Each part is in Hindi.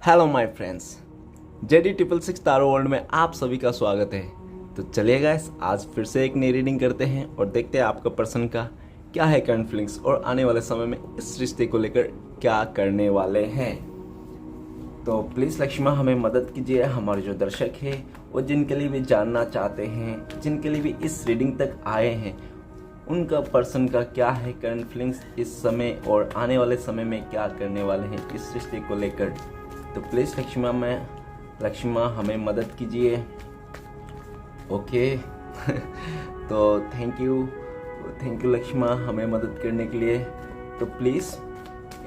Hello my friends, JD666 taro world में आप सभी का स्वागत है। तो चलिए गाइस, आज फिर से एक नई रीडिंग करते हैं और देखते हैं आपका पर्सन का क्या है करंट फीलिंग्स और आने वाले समय में इस रिश्ते को लेकर क्या करने वाले हैं। तो प्लीज़ लक्ष्मा हमें मदद कीजिए। हमारे जो दर्शक हैं वो जिनके लिए भी जानना चाहते हैं, जिनके लिए भी इस रीडिंग तक आए हैं, उनका पर्सन का क्या है करंट फीलिंग्स इस समय और आने वाले समय में क्या करने वाले हैं इस रिश्ते को लेकर। तो प्लीज़ लक्ष्मा हमें मदद कीजिए। ओके तो थैंक यू लक्ष्मा हमें मदद करने के लिए। तो प्लीज़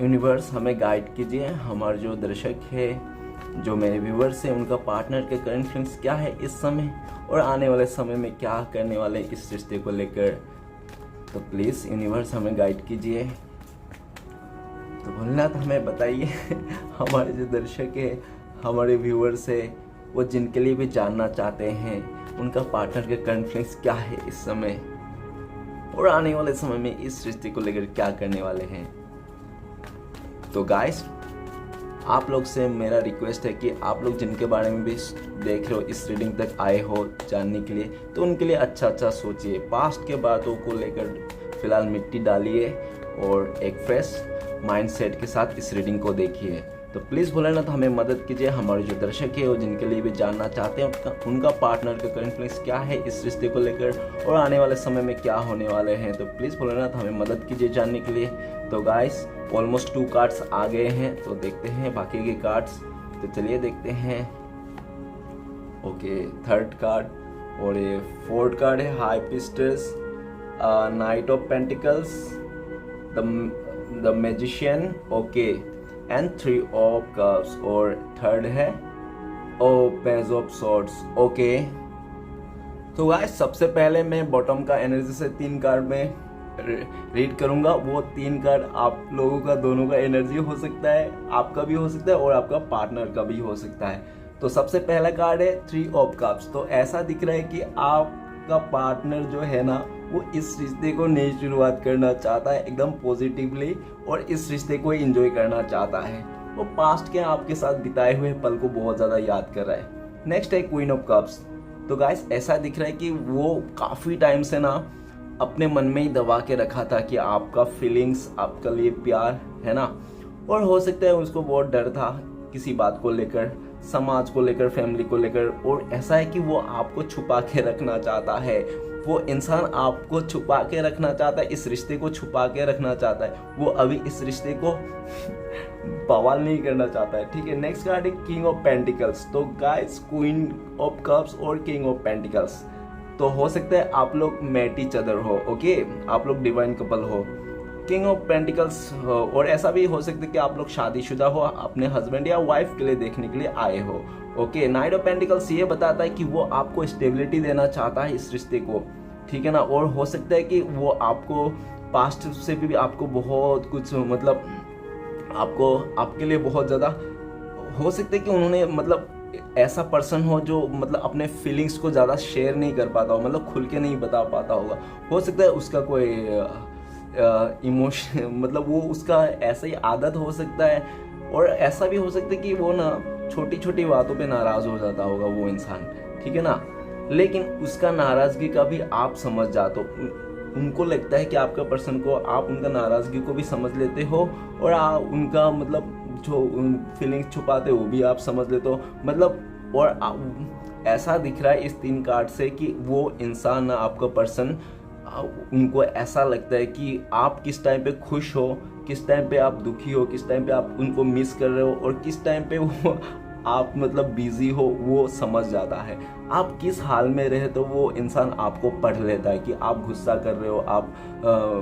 यूनिवर्स हमें गाइड कीजिए। हमारे जो दर्शक है, जो मेरे व्यूवर्स हैं, उनका पार्टनर के करंट फीलिंग्स क्या है इस समय और आने वाले समय में क्या करने वाले इस रिश्ते को लेकर। तो प्लीज़ यूनिवर्स हमें गाइड कीजिए। तो भोलेनाथ हमें बताइए हमारे जो दर्शक है, हमारे व्यूअर्स है, वो जिनके लिए भी जानना चाहते हैं उनका पार्टनर के करंट फीलिंग्स क्या है इस समय और आने वाले समय में इस रिश्ते को लेकर क्या करने वाले हैं। तो गाइस, आप लोग से मेरा रिक्वेस्ट है कि आप लोग जिनके बारे में भी देख रहे हो, इस रीडिंग तक आए हो जानने के लिए, तो उनके लिए अच्छा सोचिए। पास्ट के बातों को लेकर फिलहाल मिट्टी डालिए और एक फ्रेश माइंडसेट के साथ इस रीडिंग को देखिए। तो प्लीज़ भोलेनाथ हमें मदद कीजिए। हमारे जो दर्शक है और जिनके लिए भी जानना चाहते हैं उनका पार्टनर का करंट फीलिंग्स क्या है इस रिश्ते को लेकर और आने वाले समय में क्या होने वाले हैं। तो प्लीज़ भोलेनाथ हमें मदद कीजिए जानने के लिए। तो गाइस, ऑलमोस्ट 2 कार्ड्स आ गए हैं, तो देखते हैं बाकी के कार्ड्स। तो चलिए देखते हैं। ओके, 3rd कार्ड और ये 4th कार्ड है, high priestess, knight of pentacles, the magician, okay, and 3 of cups और 3rd है पेज ऑफ सॉर्ड्स। ओके, तो गाइस सबसे पहले मैं बॉटम का एनर्जी से 3 कार्ड में रीड करूंगा। वो 3 कार्ड आप लोगों का दोनों का एनर्जी हो सकता है, आपका भी हो सकता है और आपका पार्टनर का भी हो सकता है। तो सबसे पहला कार्ड है 3 ऑफ कप्स। तो ऐसा दिख रहा है कि आपका पार्टनर जो है ना, वो इस रिश्ते को नई शुरुआत करना चाहता है एकदम पॉजिटिवली और इस रिश्ते को एंजॉय करना चाहता है। वो पास्ट के आपके साथ बिताए हुए पल को बहुत ज़्यादा याद कर रहा है। नेक्स्ट है क्वीन ऑफ कप्स। तो गाइस ऐसा दिख रहा है कि वो काफ़ी टाइम से ना अपने मन में ही दबा के रखा था कि आपका फीलिंग्स, आपका लिए प्यार है ना, और हो सकता है उसको बहुत डर था किसी बात को लेकर, समाज को लेकर, फैमिली को लेकर। और ऐसा है कि वो आपको छुपा के रखना चाहता है। वो इंसान आपको छुपा के रखना चाहता है, इस रिश्ते को छुपा के रखना चाहता है। वो अभी इस रिश्ते को बवाल नहीं करना चाहता है। ठीक है, नेक्स्ट कार्ड है किंग ऑफ पेंटिकल्स। तो गाइस, क्वीन ऑफ कप्स और किंग ऑफ पेंटिकल्स, तो हो सकता है आप लोग मैट ईच अदर हो। ओके, आप लोग डिवाइन कपल हो। किंग ऑफ पेंटिकल्स और ऐसा भी हो सकता है कि आप लोग शादीशुदा हो, अपने हस्बैंड या वाइफ के लिए देखने के लिए आए हो। ओके, नाइट ऑफ पेंटिकल्स ये बताता है कि वो आपको स्टेबिलिटी देना चाहता है इस रिश्ते को, ठीक है ना। और हो सकता है कि वो आपको पास्ट से भी आपको बहुत कुछ, मतलब आपको, आपके लिए बहुत ज़्यादा हो सकता है कि उन्होंने, मतलब ऐसा पर्सन हो जो मतलब अपने फीलिंग्स को ज़्यादा शेयर नहीं कर पाता हो, मतलब खुल के नहीं बता पाता होगा। हो सकता है उसका कोई इमोशन, मतलब वो उसका ऐसा ही आदत हो सकता है। और ऐसा भी हो सकता है कि वो ना छोटी छोटी बातों पे नाराज़ हो जाता होगा वो इंसान, ठीक है ना। लेकिन उसका नाराज़गी का भी आप समझ जाते हो। उनको लगता है कि आपका पर्सन को, आप उनका नाराज़गी को भी समझ लेते हो और उनका मतलब जो फीलिंग्स छुपाते हो वो भी आप समझ लेते हो, मतलब। और ऐसा दिख रहा है इस 3 कार्ड से कि वो इंसान, आपका पर्सन, उनको ऐसा लगता है कि आप किस टाइम पे खुश हो, किस टाइम पे आप दुखी हो, किस टाइम पे आप उनको मिस कर रहे हो और किस टाइम पे वो आप मतलब बिजी हो, वो समझ जाता है। आप किस हाल में रहे तो वो इंसान आपको पढ़ लेता है कि आप गुस्सा कर रहे हो, आप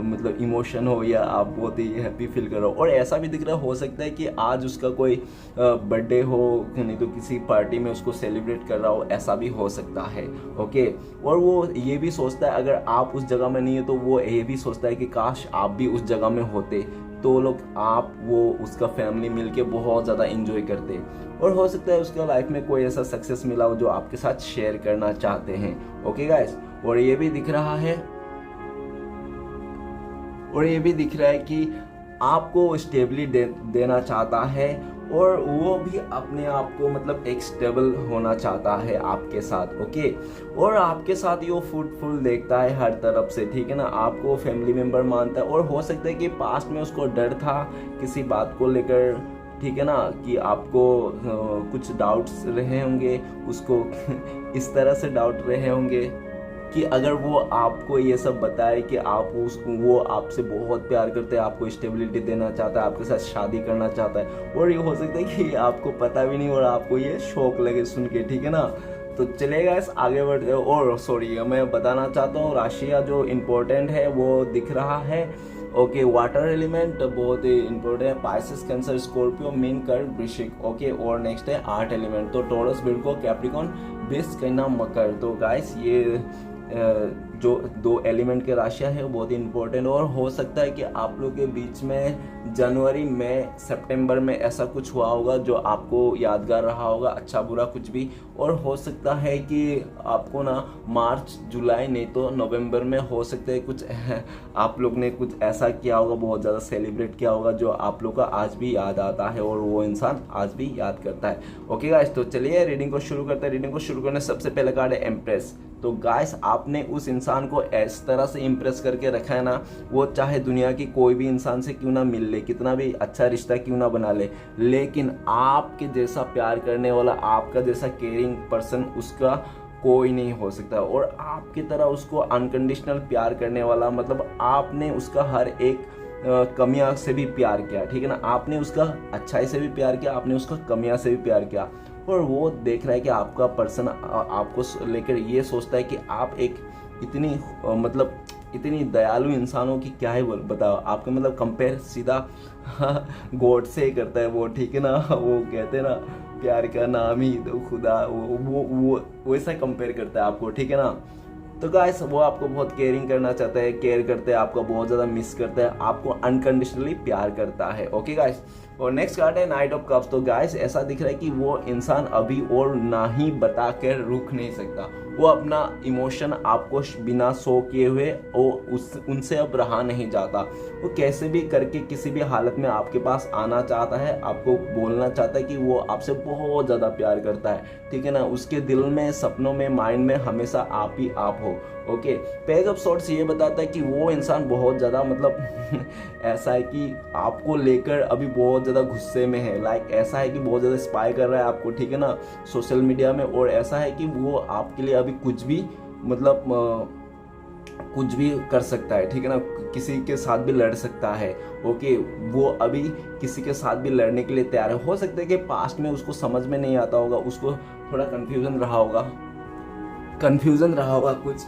मतलब इमोशन हो या आप बहुत ही हैप्पी फील कर रहे हो। और ऐसा भी दिख रहा हो सकता है कि आज उसका कोई बर्थडे हो, नहीं तो किसी पार्टी में उसको सेलिब्रेट कर रहा हो, ऐसा भी हो सकता है। ओके, और वो ये भी सोचता है अगर आप उस जगह में नहीं है तो वो ये भी सोचता है कि काश आप भी उस जगह में होते, तो लोग, आप, वो, उसका फैमिली मिलके बहुत ज़्यादा एंजॉय करते। और हो सकता है उसका लाइफ में कोई ऐसा सक्सेस मिला हो जो आपके साथ शेयर करना चाहते हैं। ओके गाइस, और ये भी दिख रहा है कि आपको स्टेबिलिटी देना चाहता है और वो भी अपने आप को मतलब एक स्टेबल होना चाहता है आपके साथ, ओके। और आपके साथ ये वो फ्रूटफुल देखता है हर तरफ से, ठीक है ना, आपको फैमिली मेम्बर मानता है। और हो सकता है कि पास्ट में उसको डर था किसी बात को लेकर, ठीक है ना, कि आपको कुछ डाउट्स रहे होंगे, उसको इस तरह से डाउट रहे होंगे कि अगर वो आपको ये सब बताए कि वो आपसे बहुत प्यार करते हैं, आपको स्टेबिलिटी देना चाहता है, आपके साथ शादी करना चाहता है, और ये हो सकता है कि आपको पता भी नहीं और आपको ये शौक लगे सुन के, ठीक है ना। तो चलेगा इस आगे बढ़ते। और सॉरी, मैं बताना चाहता हूँ राशियाँ जो इम्पोर्टेंट है वो दिख रहा है, ओके। वाटर एलिमेंट बहुत ही इंपॉर्टेंट है, पाइसेस, कैंसर, स्कॉर्पियो, मीन, कर्क, वृश्चिक, ओके। और नेक्स्ट है आर्ट एलिमेंट, तो टॉरस, विर्गो, कैप्रिकॉन, वृष, कन्या, मकर। तो गाइस ये जो 2 एलिमेंट के राशियां है वो बहुत ही इंपॉर्टेंट। और हो सकता है कि आप लोग के बीच में जनवरी में सितंबर में ऐसा कुछ हुआ होगा जो आपको यादगार रहा होगा, अच्छा बुरा कुछ भी। और हो सकता है कि आपको ना मार्च, जुलाई नहीं तो नवंबर में हो सकता है कुछ आप लोग ने कुछ ऐसा किया होगा, बहुत ज़्यादा सेलिब्रेट किया होगा जो आप लोग का आज भी याद आता है और वो इंसान आज भी याद करता है, ओके गाइस। तो चलिए रीडिंग को शुरू करते हैं। रीडिंग को शुरू करने सबसे पहले कार्ड है एम्प्रेस। तो गाइस आपने उस इंसान को इस तरह से इम्प्रेस करके रखा है ना, वो चाहे दुनिया की कोई भी इंसान से क्यों ना मिल ले, कितना भी अच्छा रिश्ता क्यों ना बना ले, लेकिन आपके जैसा प्यार करने वाला, आपका जैसा केयरिंग पर्सन उसका कोई नहीं हो सकता। और आपकी तरह उसको अनकंडीशनल प्यार करने वाला, मतलब आपने उसका हर एक कमियां से भी प्यार किया, ठीक है ना, आपने उसका अच्छाई से भी प्यार किया, आपने उसका कमियां से भी प्यार किया। और वो देख रहा है कि आपका पर्सन आपको लेकर ये सोचता है कि आप एक इतनी मतलब इतनी दयालु इंसान हो कि क्या ही बताओ आपके, मतलब कंपेयर सीधा गॉड से ही करता है वो, ठीक है ना। वो कहते हैं ना प्यार का नाम ही तो खुदा, वो वैसा कंपेयर करता है आपको, ठीक है ना। तो गाइस वो आपको बहुत केयरिंग करना चाहता है, केयर करता है, आपको बहुत ज़्यादा मिस करता है, आपको अनकंडीशनली प्यार करता है, ओके गाइस। और नेक्स्ट कार्ड है नाइट ऑफ कप्स। तो गाइस ऐसा दिख रहा है कि वो इंसान अभी और ना ही बता कर रुक नहीं सकता, वो अपना इमोशन आपको बिना शो किए हुए उनसे अब रहा नहीं जाता। वो कैसे भी करके किसी भी हालत में आपके पास आना चाहता है, आपको बोलना चाहता है कि वो आपसे बहुत ज़्यादा प्यार करता है, ठीक है ना। उसके दिल में, सपनों में, माइंड में हमेशा आप ही आप हो, ओके। पेज ऑफ सॉर्ड्स ये बताता है कि वो इंसान बहुत ज़्यादा मतलब ऐसा है कि आपको लेकर अभी बहुत ज़्यादा गुस्से में है, लाइक ऐसा है कि बहुत ज़्यादा स्पाई कर रहा है आपको, ठीक है ना, सोशल मीडिया में। और ऐसा है कि वो आपके लिए अभी कुछ भी मतलब कुछ भी कर सकता है, ठीक है ना, किसी के साथ भी लड़ सकता है, ओके। वो अभी किसी के साथ भी लड़ने के लिए तैयार है। हो सकता है कि पास्ट में उसको समझ में नहीं आता होगा, उसको थोड़ा कन्फ्यूजन रहा होगा कुछ,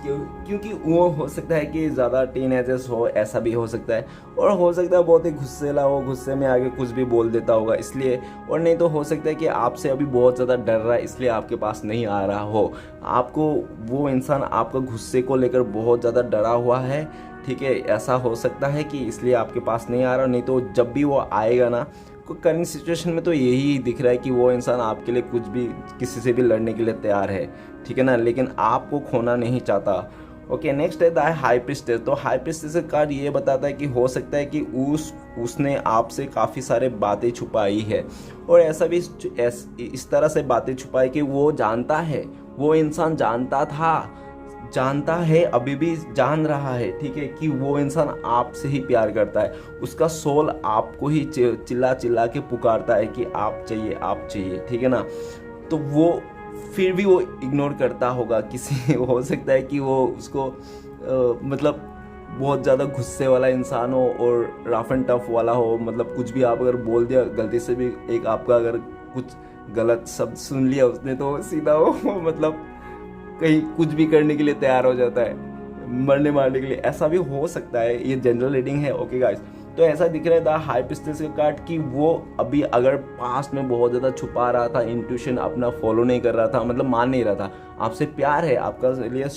क्योंकि वो हो सकता है कि ज़्यादा टीनेजर्स हो, ऐसा भी हो सकता है। और हो सकता है बहुत ही गुस्सेला हो, गुस्से में आगे कुछ भी बोल देता होगा इसलिए। और नहीं तो हो सकता है कि आपसे अभी बहुत ज़्यादा डर रहा है इसलिए आपके पास नहीं आ रहा हो। आपको वो इंसान आपका गुस्से को लेकर बहुत ज़्यादा डरा हुआ है, ठीक है, ऐसा हो सकता है कि इसलिए आपके पास नहीं आ रहा। नहीं तो जब भी वो आएगा ना, करंट सिचुएशन में तो यही दिख रहा है कि वो इंसान आपके लिए कुछ भी, किसी से भी लड़ने के लिए तैयार है, ठीक है ना, लेकिन आपको खोना नहीं चाहता, ओके। नेक्स्ट है द हाई प्रीस्टेस। तो हाई प्रीस्टेस का कार्ड ये बताता है कि हो सकता है कि उसने आपसे काफ़ी सारे बातें छुपाई है, और ऐसा भी इस तरह से बातें छुपाई कि वो जानता है, वो इंसान जानता है, अभी भी जान रहा है, ठीक है, कि वो इंसान आपसे ही प्यार करता है। उसका सोल आपको ही चिल्ला चिल्ला के पुकारता है कि आप चाहिए, ठीक है ना। तो वो फिर भी वो इग्नोर करता होगा किसी हो सकता है कि वो उसको मतलब बहुत ज़्यादा गुस्से वाला इंसान हो और रफ एंड टफ वाला हो, मतलब कुछ भी आप अगर बोल दिया गलती से भी, एक आपका अगर कुछ गलत शब्द सुन लिया उसने, तो सीधा वो मतलब कहीं कुछ भी करने के लिए तैयार हो जाता है, मरने मारने के लिए, ऐसा भी हो सकता है। ये जनरल रीडिंग है, ओके गाइस। तो ऐसा दिख रहा है द हाई प्रीस्टेस का कार्ड कि वो अभी अगर पास्ट में बहुत ज़्यादा छुपा रहा था, इंट्यूशन अपना फॉलो नहीं कर रहा था, मतलब मान नहीं रहा था, आपसे प्यार है, आपका लिए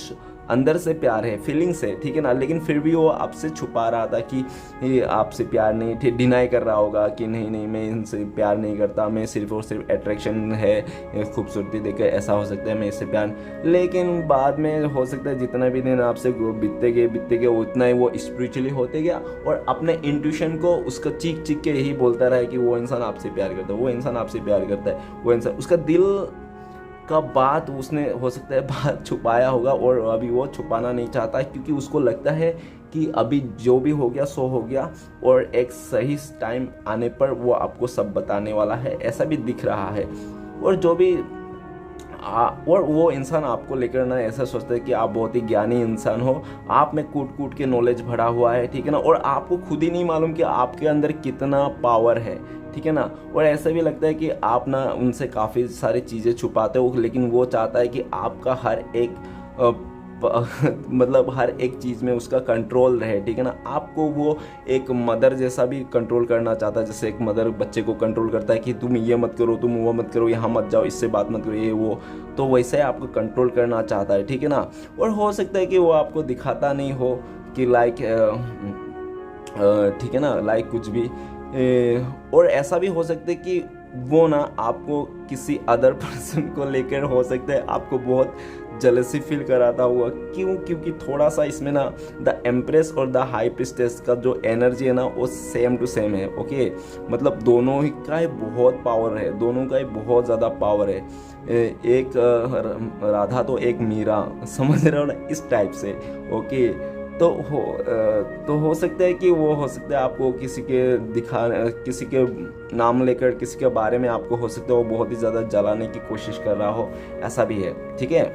अंदर से प्यार है, फीलिंग्स है, ठीक है ना, लेकिन फिर भी वो आपसे छुपा रहा था कि ये आपसे प्यार नहीं, ठीक डिनाई कर रहा होगा कि नहीं नहीं मैं इनसे प्यार नहीं करता, मैं सिर्फ और सिर्फ अट्रैक्शन है, खूबसूरती देखकर ऐसा हो सकता है मैं इससे प्यार। लेकिन बाद में हो सकता है जितना भी दिन आपसे बीतते गए उतना ही वो स्पिरिचुअली होते गया और अपने इंट्यूशन को उसका चीख चीख के यही बोलता रहा कि वो इंसान आपसे प्यार करता है, वो इंसान आपसे प्यार करता है, वो इंसान, उसका दिल का बात उसने हो सकता है बात छुपाया होगा और अभी वो छुपाना नहीं चाहता क्योंकि उसको लगता है कि अभी जो भी हो गया सो हो गया और एक सही टाइम आने पर वो आपको सब बताने वाला है, ऐसा भी दिख रहा है। और जो भी और वो इंसान आपको लेकर ना ऐसा सोचता है कि आप बहुत ही ज्ञानी इंसान हो, आप में कूट कूट के नॉलेज भरा हुआ है, ठीक है ना, और आपको खुद ही नहीं मालूम कि आपके अंदर कितना पावर है, ठीक है ना। और ऐसा भी लगता है कि आप ना उनसे काफ़ी सारी चीज़ें छुपाते हो, लेकिन वो चाहता है कि आपका हर एक मतलब हर एक चीज़ में उसका कंट्रोल रहे, ठीक है ना। आपको वो एक मदर जैसा भी कंट्रोल करना चाहता है, जैसे एक मदर बच्चे को कंट्रोल करता है कि तुम ये मत करो, तुम वो मत करो, यहाँ मत जाओ, इससे बात मत करो, ये वो, तो वैसे आपको कंट्रोल करना चाहता है, ठीक है ना। और हो सकता है कि वो आपको दिखाता नहीं हो कि लाइक ठीक है ना, लाइक कुछ भी और ऐसा भी हो सकता है कि वो ना आपको किसी अदर पर्सन को लेकर हो सकता है आपको बहुत जेलसी फील कराता हुआ। क्यों? क्योंकि थोड़ा सा इसमें ना द एम्प्रेस और द हाई प्रीस्टेस का जो एनर्जी है ना वो सेम टू सेम है, ओके। मतलब दोनों ही का ही बहुत पावर है, दोनों का ही बहुत ज़्यादा पावर है। एक राधा तो एक मीरा, समझ रहे हो ना, इस टाइप से, ओके। तो हो सकता है कि वो हो सकता है आपको किसी के नाम लेकर किसी के बारे में आपको हो सकता है वो बहुत ही ज़्यादा जलाने की कोशिश कर रहा हो, ऐसा भी है, ठीक है।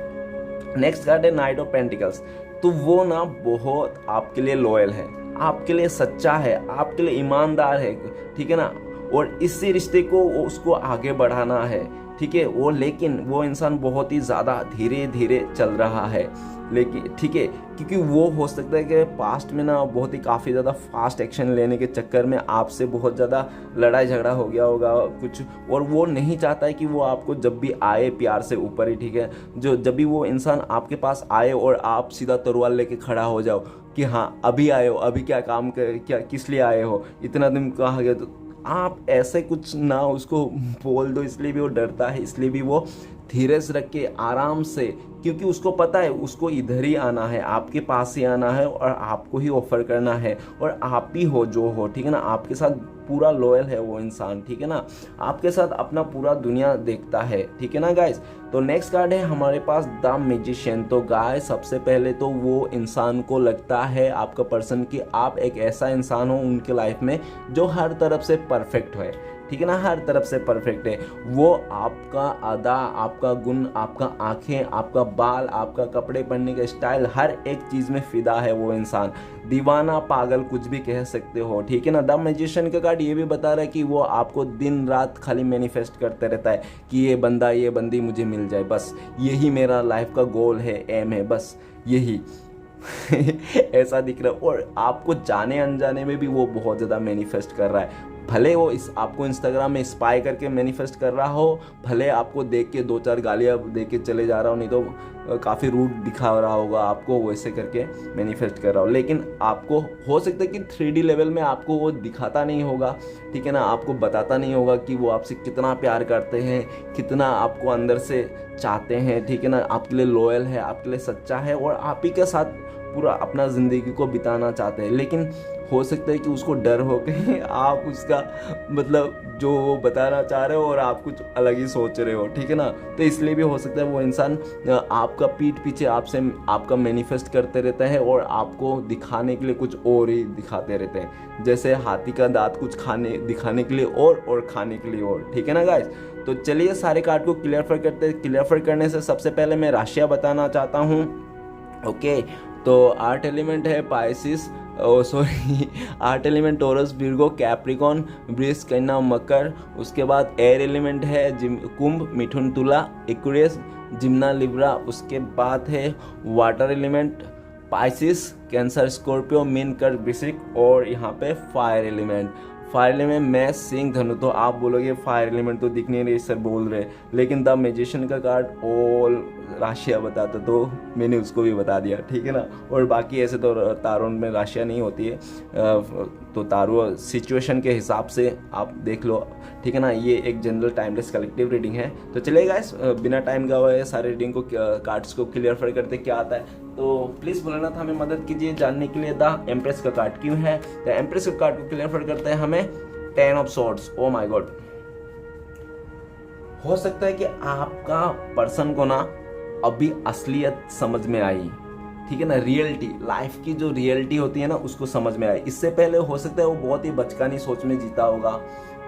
नेक्स्ट कार्ड है नाइट ऑफ पेंटिकल्स। तो वो ना बहुत आपके लिए लॉयल है, आपके लिए सच्चा है, आपके लिए ईमानदार है, ठीक है ना, और इसी रिश्ते को उसको आगे बढ़ाना है, ठीक है। वो लेकिन वो इंसान बहुत ही ज़्यादा धीरे धीरे चल रहा है, लेकिन ठीक है, क्योंकि वो हो सकता है कि पास्ट में ना बहुत ही काफ़ी ज़्यादा फास्ट एक्शन लेने के चक्कर में आपसे बहुत ज़्यादा लड़ाई झगड़ा हो गया होगा कुछ, और वो नहीं चाहता है कि वो आपको जब भी आए प्यार से ऊपर ही, ठीक है, जब भी वो इंसान आपके पास आए और आप सीधा तलवार लेके खड़ा हो जाओ कि हाँ अभी आए हो, अभी क्या काम कर, क्या किस लिए आए हो, इतना दिन कहाँ गए, तो आप ऐसे कुछ ना उसको बोल दो, इसलिए भी वो डरता है, इसलिए भी वो धीरे से रख के आराम से, क्योंकि उसको पता है उसको इधर ही आना है, आपके पास ही आना है और आपको ही ऑफर करना है, और आप ही हो जो हो, ठीक है ना, आपके साथ पूरा लॉयल है वो इंसान, ठीक है ना, आपके साथ अपना पूरा दुनिया देखता है, ठीक है ना गाइस। तो नेक्स्ट कार्ड है हमारे पास द मैजिशियन। तो गाइस सबसे पहले तो वो इंसान को लगता है आपका पर्सन कि आप एक ऐसा इंसान हो उनके लाइफ में जो हर तरफ से परफेक्ट है, ठीक है ना, हर तरफ से परफेक्ट है। वो आपका अदा, आपका गुण, आपका आंखें, आपका बाल, आपका कपड़े पहनने का स्टाइल, हर एक चीज़ में फिदा है वो इंसान, दीवाना पागल कुछ भी कह सकते हो, ठीक है ना। द मैजिशियन का कार्ड ये भी बता रहा है कि वो आपको दिन रात खाली मैनिफेस्ट करते रहता है कि ये बंदा ये बंदी मुझे मिल जाए, बस यही मेरा लाइफ का गोल है, एम है, बस यही ऐसा दिख रहा है। और आपको जाने अनजाने में भी वो बहुत ज़्यादा मैनिफेस्ट कर रहा है, भले वो आपको इंस्टाग्राम में स्पाई करके मैनिफेस्ट कर रहा हो, भले आपको देख के 2-4 गालियाँ दे के चले जा रहा हो, नहीं तो काफ़ी रूड दिखा रहा होगा आपको, वैसे करके मैनिफेस्ट कर रहा हो, लेकिन आपको हो सकता है कि 3D लेवल में आपको वो दिखाता नहीं होगा, ठीक है ना, आपको बताता नहीं होगा कि वो आपसे कितना प्यार करते हैं, कितना आपको अंदर से चाहते हैं, ठीक है ना, आपके लिए लॉयल है, आपके लिए सच्चा है और आप ही के साथ पूरा अपना ज़िंदगी को बिताना चाहते हैं। लेकिन हो सकता है कि उसको डर हो के आप उसका मतलब जो वो बताना चाह रहे हो और आप कुछ अलग ही सोच रहे हो, ठीक है ना, तो इसलिए भी हो सकता है वो इंसान आपका पीठ पीछे आपसे आपका मैनिफेस्ट करते रहता है और आपको दिखाने के लिए कुछ और ही दिखाते रहते हैं, जैसे हाथी का दांत कुछ दिखाने के लिए और खाने के लिए और, ठीक है ना गाइस। तो चलिए सारे कार्ड को क्लियर करने से सबसे पहले मैं राशियाँ बताना चाहता हूँ, ओके। तो आर्ट एलिमेंट है Pisces, earth element Taurus, Virgo, Capricorn, वृष, कन्या, मकर। उसके बाद एयर एलिमेंट है कुंभ, मिथुन, तुला, एक्वेरियस, जिम्ना, लिब्रा। उसके बाद है water element Pisces, cancer, Scorpio, mean, कर्क, वृश्चिक, और यहाँ पे फायर फायर एलिमेंट मैं सिंह धनु, तो आप बोलोगे फायर एलिमेंट तो दिख नहीं रही सर बोल रहे, लेकिन द मैजिशियन का कार्ड ऑल राशियाँ बताता, तो मैंने उसको भी बता दिया, ठीक है ना। और बाकी ऐसे तो तारों में राशियाँ नहीं होती है, तो तारों सिचुएशन के हिसाब से आप देख लो, ठीक है ना। ये एक जनरल टाइमलेस कलेक्टिव रीडिंग है। तो चलिए गाइस, बिना टाइम गवाए सारे रीडिंग को कार्ड्स को क्लियर करते क्या आता है। तो प्लीज़ बोलना था हमें मदद कीजिए जानने के लिए द एम्प्रेस का कार्ड क्यों है। द एम्प्रेस का कार्ड को क्लियर करते हैं हमें 10 of swords. Oh my God, हो सकता है कि आपका पर्सन को ना अभी असलियत समझ में आई, ठीक है ना, रियलिटी, लाइफ की जो रियलिटी होती है ना उसको समझ में आई। इससे पहले हो सकता है वो बहुत ही बचकानी सोच में जीता होगा,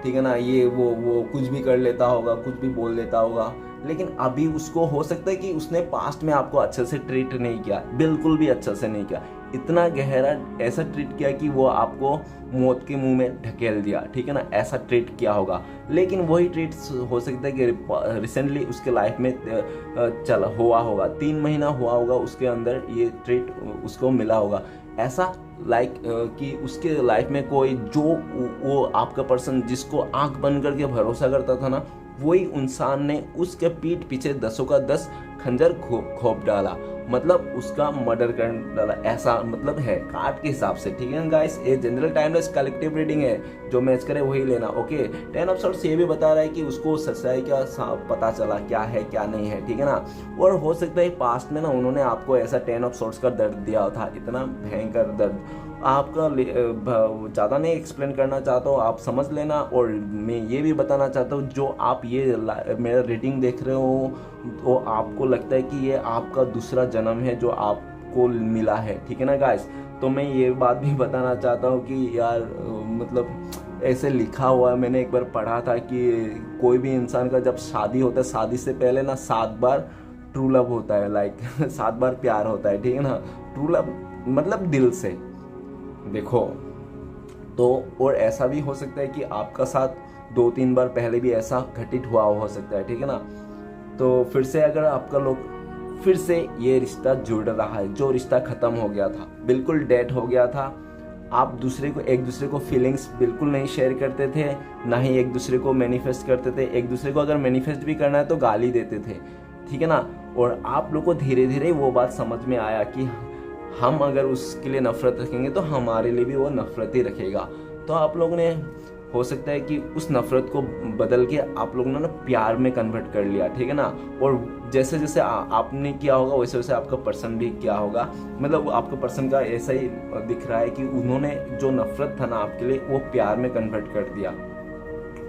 ठीक है ना, ये वो कुछ भी कर लेता होगा, कुछ भी बोल लेता होगा, लेकिन अभी उसको हो सकता है कि उसने पास्ट में आपको अच्छे से ट्रीट नहीं किया, बिल्कुल भी अच्छे से नहीं किया, इतना गहरा ऐसा ट्रीट किया कि वो आपको मौत के मुंह में ढकेल दिया, ठीक है ना, ऐसा ट्रीट किया होगा। लेकिन वही ट्रीट हो सकता है कि रिसेंटली उसके लाइफ में चला हुआ होगा, 3 महीना हुआ होगा उसके अंदर ये ट्रीट उसको मिला होगा। ऐसा कि उसके लाइफ में कोई जो वो आपका पर्सन जिसको आंख बंद करके भरोसा करता था ना, वही इंसान ने उसके पीठ पीछे 10 का 10 खंजर खोप डाला, मतलब उसका मर्डर कर डाला, ऐसा मतलब है कार्ड के हिसाब से, ठीक है गाइस। ये जनरल टाइमलेस कलेक्टिव रीडिंग है, जो मैच करे वही लेना, ओके। 10 ऑफ सॉर्ड्स ये भी बता रहा है कि उसको सच्चाई का पता चला क्या है क्या नहीं है, ठीक है ना। और हो सकता है पास्ट में ना उन्होंने आपको ऐसा 10 ऑफ सॉर्ड्स का दर्द दिया था, इतना भयंकर दर्द आपका, ज़्यादा नहीं एक्सप्लेन करना चाहता हूँ, आप समझ लेना। और मैं ये भी बताना चाहता हूँ, जो आप ये मेरा रीडिंग देख रहे हो तो आपको लगता है कि ये आपका दूसरा जन्म है जो आपको मिला है, ठीक है ना गाइस। तो मैं ये बात भी बताना चाहता हूँ कि यार मतलब ऐसे लिखा हुआ है, मैंने एक बार पढ़ा था कि कोई भी इंसान का जब शादी होता है, शादी से पहले ना 7 बार ट्रू लव होता है, लाइक 7 बार प्यार होता है, ठीक है ना। ट्रू लव मतलब दिल से देखो तो। और ऐसा भी हो सकता है कि आपका साथ 2-3 बार पहले भी ऐसा घटित हुआ हो सकता है, ठीक है ना। तो फिर से अगर आपका लोग फिर से ये रिश्ता जुड़ रहा है, जो रिश्ता खत्म हो गया था, बिल्कुल डेड हो गया था, आप एक दूसरे को फीलिंग्स बिल्कुल नहीं शेयर करते थे, ना ही एक दूसरे को मैनिफेस्ट करते थे, एक दूसरे को अगर मैनिफेस्ट भी करना है तो गाली देते थे, ठीक है ना। और आप लोग को धीरे धीरे वो बात समझ में आया कि हम अगर उसके लिए नफरत रखेंगे तो हमारे लिए भी वो नफरत ही रखेगा। तो आप लोगों ने हो सकता है कि उस नफरत को बदल के आप लोगों ने ना प्यार में कन्वर्ट कर लिया, ठीक है ना। और जैसे जैसे आपने किया होगा वैसे वैसे आपका पर्सन भी किया होगा, मतलब आपका पर्सन का ऐसा ही दिख रहा है कि उन्होंने जो नफरत था ना आपके लिए वो प्यार में कन्वर्ट कर दिया,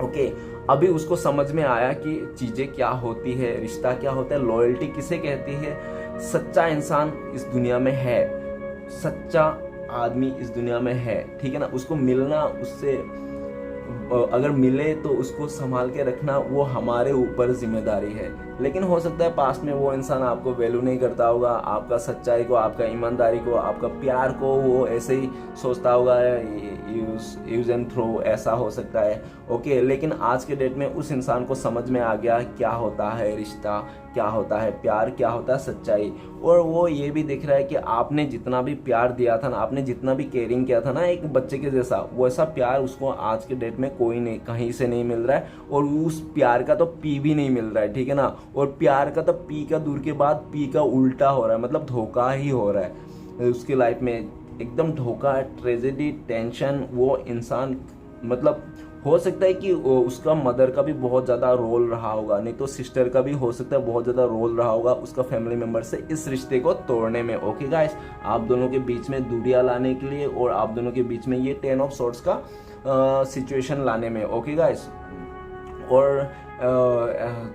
ओके। अभी उसको समझ में आया कि चीज़ें क्या होती है, रिश्ता क्या होता है, लॉयल्टी किसे कहती है, सच्चा इंसान इस दुनिया में है, सच्चा आदमी इस दुनिया में है, ठीक है ना। उसको मिलना, उससे अगर मिले तो उसको संभाल के रखना वो हमारे ऊपर जिम्मेदारी है। लेकिन हो सकता है पास्ट में वो इंसान आपको वैल्यू नहीं करता होगा, आपका सच्चाई को, आपका ईमानदारी को, आपका प्यार को वो ऐसे ही सोचता होगा, यूज एंड थ्रो, ऐसा हो सकता है, ओके। लेकिन आज के डेट में उस इंसान को समझ में आ गया क्या होता है रिश्ता, क्या होता है प्यार, क्या होता है सच्चाई। और वो ये भी दिख रहा है कि आपने जितना भी प्यार दिया था ना, आपने जितना भी केयरिंग किया था ना एक बच्चे के जैसा, वैसा प्यार उसको आज के डेट में कोई नहीं, कहीं से नहीं मिल रहा है। और उस प्यार का तो पी भी नहीं मिल रहा है, ठीक है ना। और प्यार का तो पी का दूर के बाद पी का उल्टा हो रहा है, मतलब धोखा ही हो रहा है उसकी लाइफ में, एकदम धोखा, ट्रेजेडी, टेंशन। वो इंसान मतलब हो सकता है कि उसका मदर का भी बहुत ज़्यादा रोल रहा होगा, नहीं तो सिस्टर का भी हो सकता है बहुत ज़्यादा रोल रहा होगा उसका फैमिली मेम्बर से इस रिश्ते को तोड़ने में, ओके गाइस। आप दोनों के बीच में दूरियां लाने के लिए और आप दोनों के बीच में ये 10 ऑफ सॉर्ड्स का सिचुएशन लाने में, ओके गाइस। और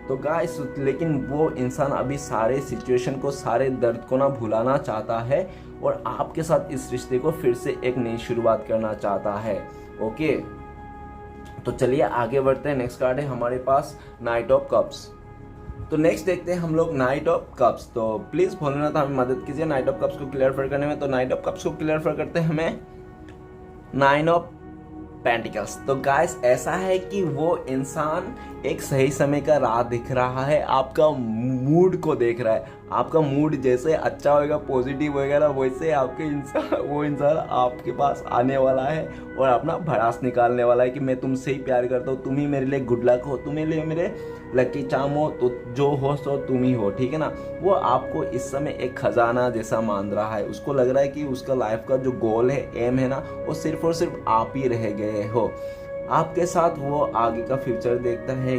तो गाइस, लेकिन वो इंसान अभी सारे सिचुएशन को, सारे दर्द को ना भुलाना चाहता है और आपके साथ इस रिश्ते को फिर से एक नई शुरुआत करना चाहता है, ओके। तो चलिए आगे बढ़ते हैं। नेक्स्ट कार्ड है हमारे पास नाइट ऑफ कप्स। तो नेक्स्ट देखते हैं हम लोग नाइट ऑफ कप्स। तो प्लीज भोलेनाथ हमें मदद कीजिए नाइट ऑफ कप्स को क्लियर करने में। तो नाइट ऑफ कप्स को क्लियर करते हैं हमें 9 ऑफ पेंटिकल्स। तो गाइस ऐसा है कि वो इंसान एक सही समय का राह दिख रहा है, आपका मूड को देख रहा है। आपका मूड जैसे अच्छा होएगा, पॉजिटिव होएगा ना, वैसे आपके वो इंसान आपके पास आने वाला है और अपना भड़ास निकालने वाला है कि मैं तुमसे ही प्यार करता हूँ, तुम ही मेरे लिए गुड लक हो, तुम ही लिए मेरे लकी चार्म हो, तो जो हो सो तुम ही हो, ठीक है ना। वो आपको इस समय एक खजाना जैसा मान रहा है। उसको लग रहा है कि उसका लाइफ का जो गोल है, एम है ना, वो सिर्फ और सिर्फ आप ही रह गए हो। आपके साथ वो आगे का फ्यूचर देखता है,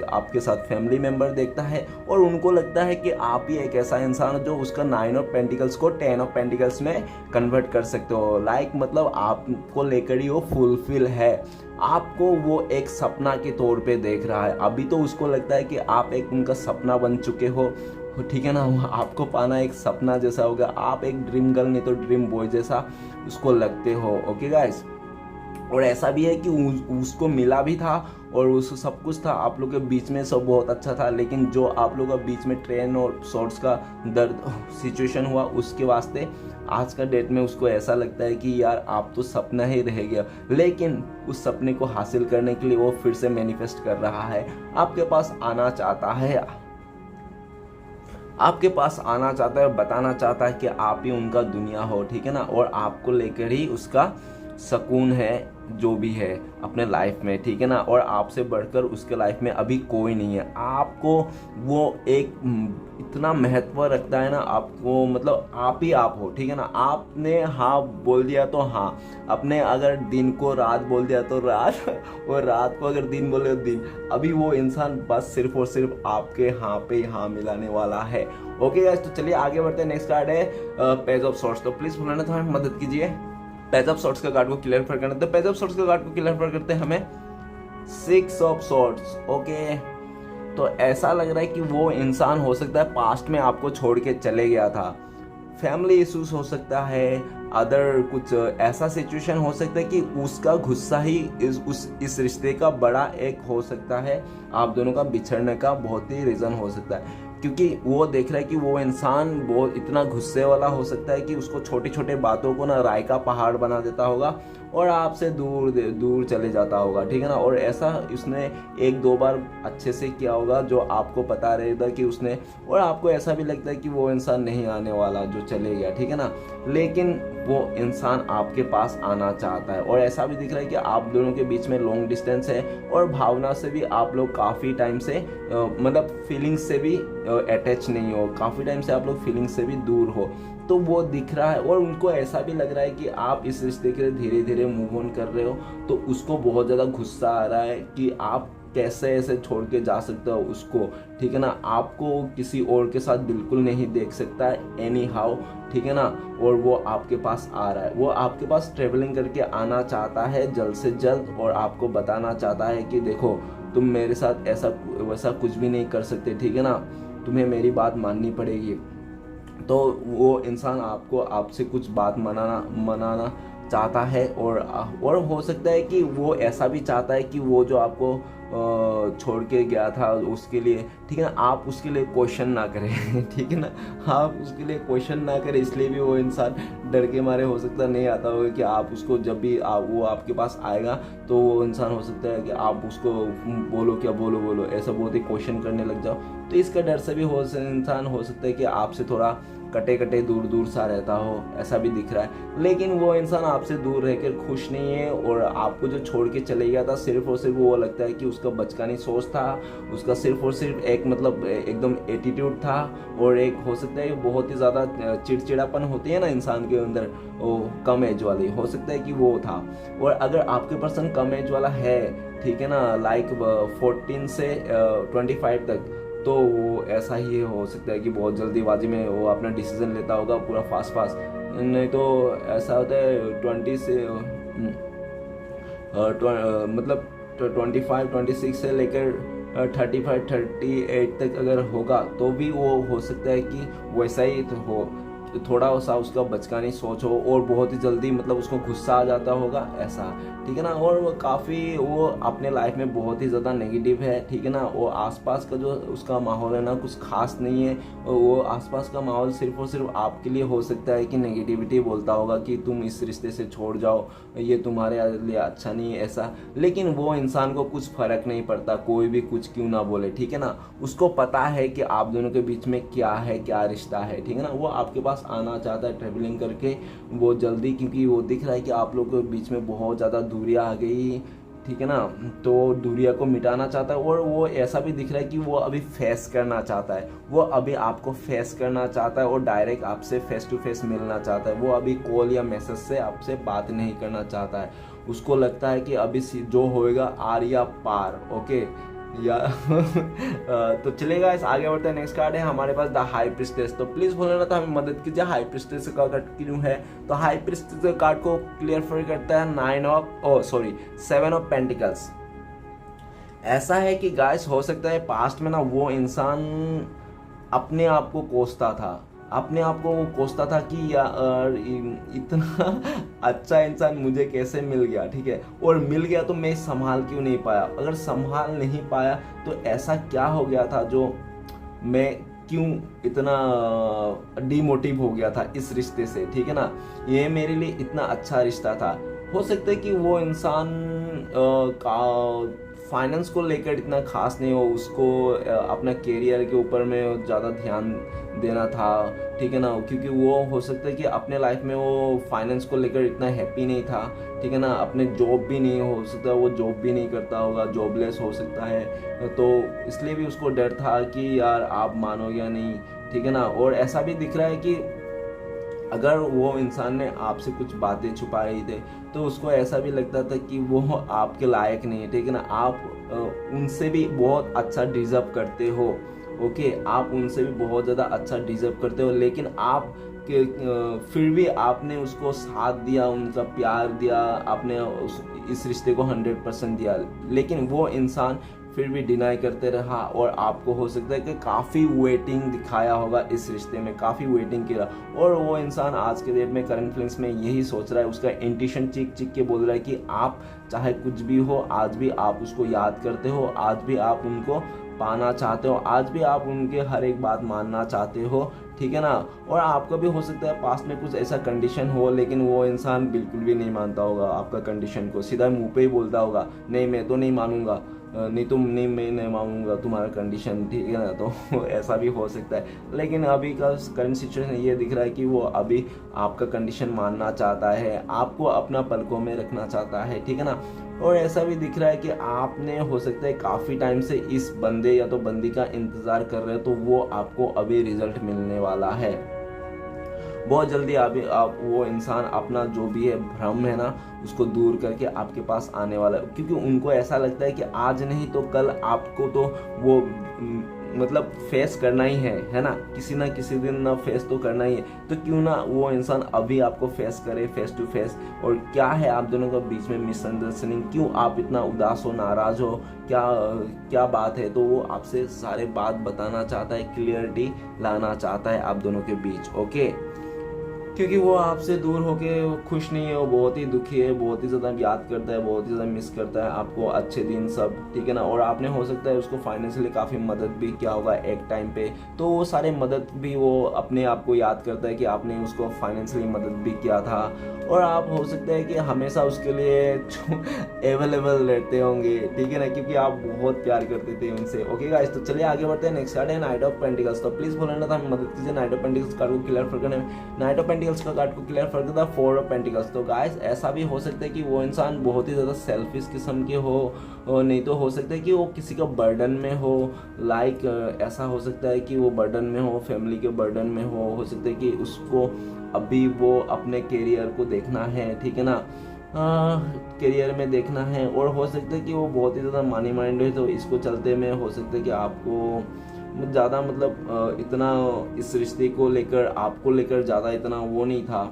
आपके साथ फैमिली मेंबर देखता है और उनको लगता है कि आप ही एक ऐसा इंसान हो जो उसका 9 ऑफ पेंटिकल्स को 10 ऑफ पेंटिकल्स में कन्वर्ट कर सकते हो। मतलब आपको लेकर ही वो फुलफिल है, आपको वो एक सपना के तौर पे देख रहा है। अभी तो उसको लगता है कि आप एक उनका सपना बन चुके हो, ठीक है ना। आपको पाना एक सपना जैसा होगा, आप एक ड्रीम गर्ल नहीं तो ड्रीम बॉय जैसा उसको लगते हो। ओके गाइस, और ऐसा भी है कि उसको मिला भी था और उस सब कुछ था, आप लोग के बीच में सब बहुत अच्छा था, लेकिन जो आप लोग के बीच में ट्रेन और शॉर्ट्स का दर्द सिचुएशन हुआ, उसके वास्ते आज का डेट में उसको ऐसा लगता है कि यार आप तो सपना ही रह गया। लेकिन उस सपने को हासिल करने के लिए वो फिर से मैनिफेस्ट कर रहा है, आपके पास आना चाहता है, आपके पास आना चाहता है, बताना चाहता है कि आप ही उनका दुनिया हो, ठीक है ना। और आपको लेकर ही उसका सुकून है जो भी है अपने लाइफ में, ठीक है ना। और आपसे बढ़कर उसके लाइफ में अभी कोई नहीं है। आपको वो एक इतना महत्व रखता है ना आपको, मतलब आप ही आप हो, ठीक है ना। आपने हाँ बोल दिया तो हाँ, अपने अगर दिन को रात बोल दिया तो रात, और रात को अगर दिन बोले तो दिन। अभी वो इंसान बस सिर्फ और सिर्फ आपके हाँ पे हाँ मिलाने वाला है। ओके गाइस, तो चलिए आगे बढ़ते हैं। नेक्स्ट कार्ड है पेज ऑफ सॉर्ड्स। तो प्लीज भूलना तो हमें मदद कीजिए पेज ऑफ सॉर्ड्स का कार्ड को क्लियर करना। तो पेज ऑफ सॉर्ड्स का कार्ड को क्लियर करते हैं हमें 6 ऑफ सॉर्ड्स। ओके, तो ऐसा लग रहा है कि वो इंसान हो सकता है पास्ट में आपको छोड़ के चले गया था। फैमिली इश्यूज हो सकता है, अदर कुछ ऐसा सिचुएशन हो सकता है कि उसका गुस्सा ही इस रिश्ते का बड़ा एक हो सकता है, आप दोनों का बिछड़ने का बहुत ही रीज़न हो सकता है। क्योंकि वो देख रहा है कि वो इंसान बहुत इतना गुस्से वाला हो सकता है कि उसको छोटी छोटी बातों को ना राय का पहाड़ बना देता होगा और आपसे दूर दूर चले जाता होगा, ठीक है ना। और ऐसा उसने 1-2 बार अच्छे से किया होगा जो आपको पता रहेगा कि उसने, और आपको ऐसा भी लगता है कि वो इंसान नहीं आने वाला जो चले गया, ठीक है ना। लेकिन वो इंसान आपके पास आना चाहता है और ऐसा भी दिख रहा है कि आप दोनों के बीच में लॉन्ग डिस्टेंस है और भावना से भी आप लोग काफ़ी टाइम से मतलब फीलिंग्स से भी अटैच नहीं हो, काफ़ी टाइम से आप लोग फीलिंग्स से भी दूर हो, तो वो दिख रहा है। और उनको ऐसा भी लग रहा है कि आप इस रिश्ते के लिए धीरे धीरे मूव ऑन कर रहे हो, तो उसको बहुत ज़्यादा गुस्सा आ रहा है कि आप कैसे ऐसे छोड़ के जा सकते हो उसको, ठीक है ना। आपको किसी और के साथ बिल्कुल नहीं देख सकता है एनी हाउ, ठीक है ना। और वो आपके पास आ रहा है, वो आपके पास ट्रेवलिंग करके आना चाहता है जल्द से जल्द और आपको बताना चाहता है कि देखो तुम मेरे साथ ऐसा वैसा कुछ भी नहीं कर सकते, ठीक है ना, तुम्हें मेरी बात माननी पड़ेगी। तो वो इंसान आपको आपसे कुछ बात मनाना चाहता है और हो सकता है कि वो ऐसा भी चाहता है कि वो जो आपको छोड़ के गया था उसके लिए, ठीक है ना, आप उसके लिए क्वेश्चन ना करें, ठीक है ना, आप उसके लिए क्वेश्चन ना करें। इसलिए भी वो इंसान डर के मारे हो सकता नहीं आता होगा कि आप उसको जब भी वो आपके पास आएगा तो वो इंसान हो सकता है कि आप उसको बोलो क्या बोलो ऐसा बहुत ही क्वेश्चन करने लग जाओ। तो इसका डर से भी इंसान हो सकता है कि आपसे थोड़ा कटे दूर सा रहता हो, ऐसा भी दिख रहा है। लेकिन वो इंसान आपसे दूर रहकर खुश नहीं है और आपको जो छोड़ के चले गया था सिर्फ और सिर्फ वो लगता है कि उसका बचकानी सोच था, उसका सिर्फ और सिर्फ एक मतलब एकदम एटीट्यूड था और एक हो सकता है बहुत ही ज़्यादा चिड़चिड़ापन होती है ना इंसान के अंदर, वो कम एज वाली, हो सकता है कि वो था। और अगर आपके पर्सन कम एज वाला है, ठीक है ना, लाइक 14 से 25 तक, तो वो ऐसा ही हो सकता है कि बहुत जल्दीबाजी में वो अपना डिसीजन लेता होगा पूरा फास्ट, नहीं तो ऐसा होता है 20 से मतलब 25-26 से लेकर 35-38 तक अगर होगा तो भी वो हो सकता है कि वैसा ही तो हो। थोड़ा सा उसका बचकानी सोच हो और बहुत ही जल्दी मतलब उसको गुस्सा आ जाता होगा ऐसा, ठीक है ना। और वो काफ़ी वो अपने लाइफ में बहुत ही ज़्यादा नेगेटिव है, ठीक है ना। वो आसपास का जो उसका माहौल है ना कुछ खास नहीं है, वो आसपास का माहौल सिर्फ और सिर्फ आपके लिए हो सकता है कि नेगेटिविटी बोलता होगा कि तुम इस रिश्ते से छोड़ जाओ, ये तुम्हारे लिए अच्छा नहीं है ऐसा। लेकिन वो इंसान को कुछ फर्क नहीं पड़ता, कोई भी कुछ क्यों ना बोले, ठीक है ना। उसको पता है कि आप दोनों के बीच में क्या है, क्या रिश्ता है, ठीक है ना। वो आपके पास आना चाहता है ट्रेवलिंग करके वो जल्दी, क्योंकि वो दिख रहा है कि आप लोगों के बीच में बहुत ज़्यादा दूरियां आ गई, ठीक है ना। तो दूरिया को मिटाना चाहता है और वो ऐसा भी दिख रहा है कि वो अभी फेस करना चाहता है, वो अभी आपको फेस करना चाहता है और डायरेक्ट आपसे फेस टू फेस मिलना चाहता है। वो अभी कॉल या मैसेज से आपसे बात नहीं करना चाहता है। उसको लगता है कि अभी जो होएगा आर या पार, ओके या तो चलेगा इस आगे बढ़ते हैं। नेक्स्ट कार्ड है हमारे पास द हाई प्रिस्टेस। तो प्लीज बोलना था हमें मदद कीजिए, हाई प्रिस्टेस का कार्ड क्यों है। तो हाई प्रिस्टेस कार्ड को क्लियर करता है 7 ऑफ पेंटिकल्स। ऐसा है कि गाइस हो सकता है पास्ट में ना वो इंसान अपने आप को कोसता था, अपने आप को वो कोसता था कि यार इतना अच्छा इंसान मुझे कैसे मिल गया, ठीक है। और मिल गया तो मैं संभाल क्यों नहीं पाया। अगर संभाल नहीं पाया तो ऐसा क्या हो गया था जो मैं क्यों इतना डिमोटिव हो गया था इस रिश्ते से, ठीक है ना। ये मेरे लिए इतना अच्छा रिश्ता था। हो सकता है कि वो इंसान का फाइनेंस को लेकर इतना खास नहीं हो, उसको अपना करियर के ऊपर में ज़्यादा ध्यान देना था, ठीक है ना। क्योंकि वो हो सकता है कि अपने लाइफ में वो फाइनेंस को लेकर इतना हैप्पी नहीं था, ठीक है ना। अपने जॉब भी नहीं, हो सकता है वो जॉब भी नहीं करता होगा, जॉबलेस हो सकता है। तो इसलिए भी उसको डर था कि यार आप मानोगे या नहीं, ठीक है ना। और ऐसा भी दिख रहा है कि अगर वो इंसान ने आपसे कुछ बातें छुपाई थे तो उसको ऐसा भी लगता था कि वो आपके लायक नहीं है, ठीक है ना। आप उनसे भी बहुत अच्छा डिजर्व करते हो, ओके। आप उनसे भी बहुत ज़्यादा अच्छा डिजर्व करते हो, लेकिन आप फिर भी आपने उसको साथ दिया, उनका प्यार दिया, आपने इस रिश्ते को 100% दिया। लेकिन वो इंसान फिर भी डिनाई करते रहा और आपको हो सकता है कि काफ़ी वेटिंग दिखाया होगा इस रिश्ते में, काफ़ी वेटिंग किया। और वो इंसान आज के डेट में करंट फीलिंग्स में यही सोच रहा है, उसका इंट्यूशन चिक चिक के बोल रहा है कि आप चाहे कुछ भी हो, आज भी आप उसको याद करते हो, आज भी आप उनको पाना चाहते हो, आज भी आप उनके हर एक बात मानना चाहते हो, ठीक है ना। और आपका भी हो सकता है पास्ट में कुछ ऐसा कंडीशन हो, लेकिन वो इंसान बिल्कुल भी नहीं मानता होगा आपका कंडीशन को, सीधा मुंह पे ही बोलता होगा नहीं मैं तो नहीं मानूंगा, नहीं तुम नहीं, मैं नहीं मानूंगा तुम्हारा कंडीशन, ठीक है ना। तो ऐसा भी हो सकता है। लेकिन अभी का करंट सिचुएशन ये दिख रहा है कि वो अभी आपका कंडीशन मानना चाहता है, आपको अपना पलकों में रखना चाहता है, ठीक है ना। और ऐसा भी दिख रहा है कि आपने हो सकता है काफ़ी टाइम से इस बंदे या तो बंदी का इंतज़ार कर रहे हो, तो वो आपको अभी रिजल्ट मिलने वाला है बहुत जल्दी। आप वो इंसान अपना जो भी है भ्रम है ना उसको दूर करके आपके पास आने वाला है, क्योंकि उनको ऐसा लगता है कि आज नहीं तो कल आपको तो वो मतलब फेस करना ही है ना, किसी ना किसी दिन ना फेस तो करना ही है। तो क्यों ना वो इंसान अभी आपको फेस करे फेस टू फेस। और क्या है आप दोनों के बीच में मिसअंडरस्टैंडिंग, क्यों आप इतना उदास हो, नाराज हो, क्या बात है। तो वो आपसे सारे बात बताना चाहता है, क्लियरिटी लाना चाहता है आप दोनों के बीच, ओके। क्योंकि वो आपसे दूर होके खुश नहीं है, वो बहुत ही दुखी है, बहुत ही ज़्यादा याद करता है, बहुत ही ज़्यादा मिस करता है आपको, अच्छे दिन सब, ठीक है ना। और आपने हो सकता है उसको फाइनेंशियली काफ़ी मदद भी किया होगा एक टाइम पे, तो वो सारे मदद भी वो अपने आप को याद करता है कि आपने उसको फाइनेंशियली मदद भी किया था। और आप हो सकता है कि हमेशा उसके लिए अवेलेबल रहते होंगे, ठीक है ना, क्योंकि आप बहुत प्यार करते थे उनसे, ओके गाइस। तो चलिए आगे बढ़ते हैं। नेक्स्ट कार्ड है नाइट ऑफ पेंटिकल्स। तो प्लीज़ बोलना था मदद कीजिए नाइट ऑफ पेंटिकल्स कार्ड को क्लियर करने में। नाइट ऑफ पेंटिकल्स का कार्ड को क्लियर कर देता 4 ऑफ पेंटिकल्स। तो गाइस ऐसा भी हो सकता है कि वो इंसान बहुत ही ज़्यादा सेल्फिश किस्म के हो, नहीं तो हो सकता है कि वो किसी का बर्डन में हो, लाइक ऐसा हो सकता है कि वो बर्डन में हो, फैमिली के बर्डन में हो सकता है कि उसको अभी वो अपने करियर को देखना है, ठीक है ना, करियर में देखना है। और हो सकता है कि वो बहुत ही ज़्यादा मनी माइंड है, तो इसको चलते में हो सकता है कि आपको ज़्यादा मतलब इतना इस रिश्ते को लेकर आपको लेकर ज़्यादा इतना वो नहीं था,